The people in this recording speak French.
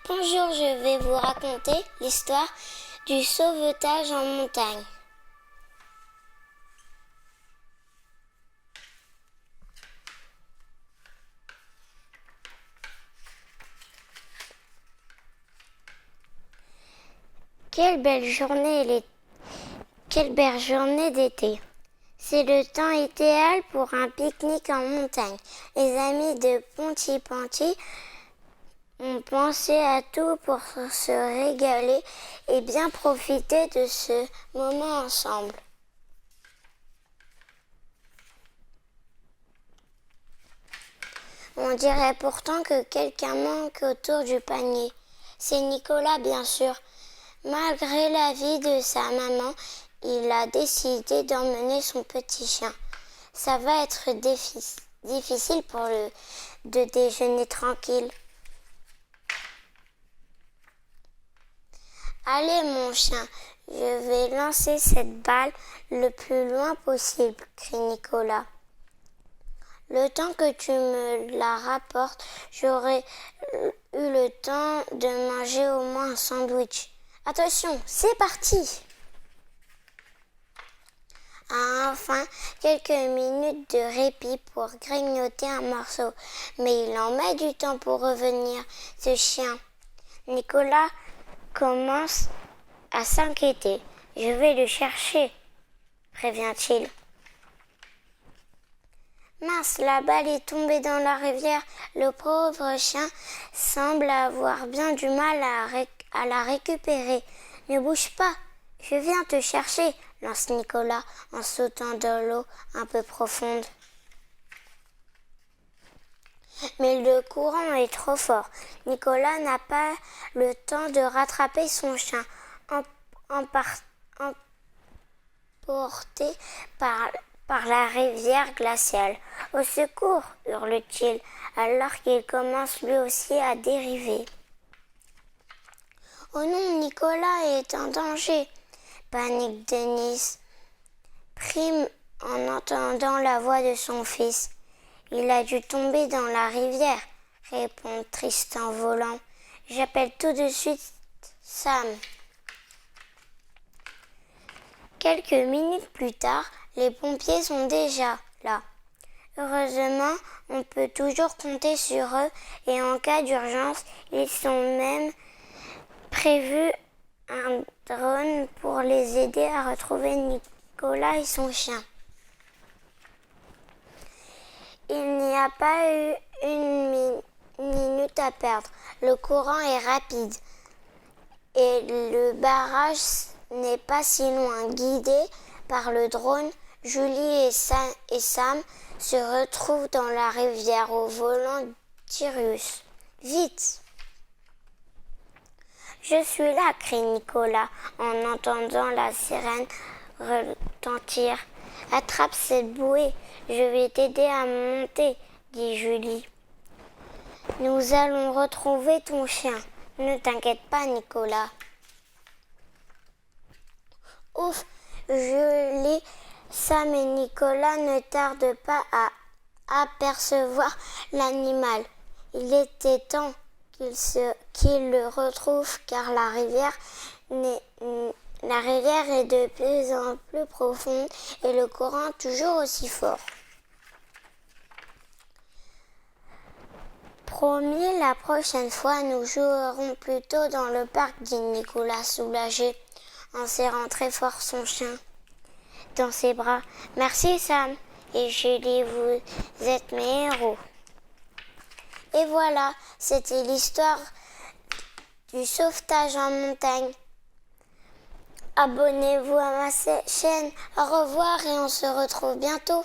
Bonjour, je vais vous raconter l'histoire du sauvetage en montagne. Quelle belle journée d'été. C'est le temps idéal pour un pique-nique en montagne. Les amis de Pontypandy ont pensé à tout pour se régaler et bien profiter de ce moment ensemble. On dirait pourtant que quelqu'un manque autour du panier. C'est Nicolas, bien sûr. Malgré l'avis de sa maman, il a décidé d'emmener son petit chien. Ça va être difficile de déjeuner tranquille. Allez mon chien, je vais lancer cette balle le plus loin possible, crie Nicolas. Le temps que tu me la rapportes, j'aurai eu le temps de manger au moins un sandwich. Attention, c'est parti! Enfin, quelques minutes de répit pour grignoter un morceau. Mais il en met du temps pour revenir, ce chien. Nicolas commence à s'inquiéter. Je vais le chercher, prévient-il. Mince, la balle est tombée dans la rivière. Le pauvre chien semble avoir bien du mal à la récupérer. Ne bouge pas, je viens te chercher, lance Nicolas en sautant dans l'eau un peu profonde. Mais le courant est trop fort. Nicolas n'a pas le temps de rattraper son chien, emporté par la rivière glaciale. « Au secours !» hurle-t-il, alors qu'il commence lui aussi à dériver. « Oh non, Nicolas est en danger !» panique Denise, pris en entendant la voix de son fils. « Il a dû tomber dans la rivière !» répond Tristan volant. « J'appelle tout de suite Sam. » Quelques minutes plus tard, les pompiers sont déjà là. Heureusement, on peut toujours compter sur eux et en cas d'urgence, ils sont même prévus un drone pour les aider à retrouver Nicolas et son chien. Il n'y a pas eu une minute à perdre. Le courant est rapide et le barrage n'est pas si loin. Guidés par le drone, Julie et Sam se retrouvent dans la rivière au volant d'Irius. Vite! Je suis là, crie Nicolas en entendant la sirène retentir. Attrape cette bouée, je vais t'aider à monter, dit Julie. Nous allons retrouver ton chien. Ne t'inquiète pas, Nicolas. Ouf, Julie, Sam et Nicolas ne tardent pas à apercevoir l'animal. Il était temps qu'ils le retrouvent car la rivière est de plus en plus profonde et le courant toujours aussi fort. Promis, la prochaine fois, nous jouerons plutôt dans le parc, dit Nicolas soulagé en serrant très fort son chien dans ses bras. Merci Sam et Julie, vous êtes mes héros. Et voilà, c'était l'histoire du sauvetage en montagne. Abonnez-vous à ma chaîne. Au revoir et on se retrouve bientôt.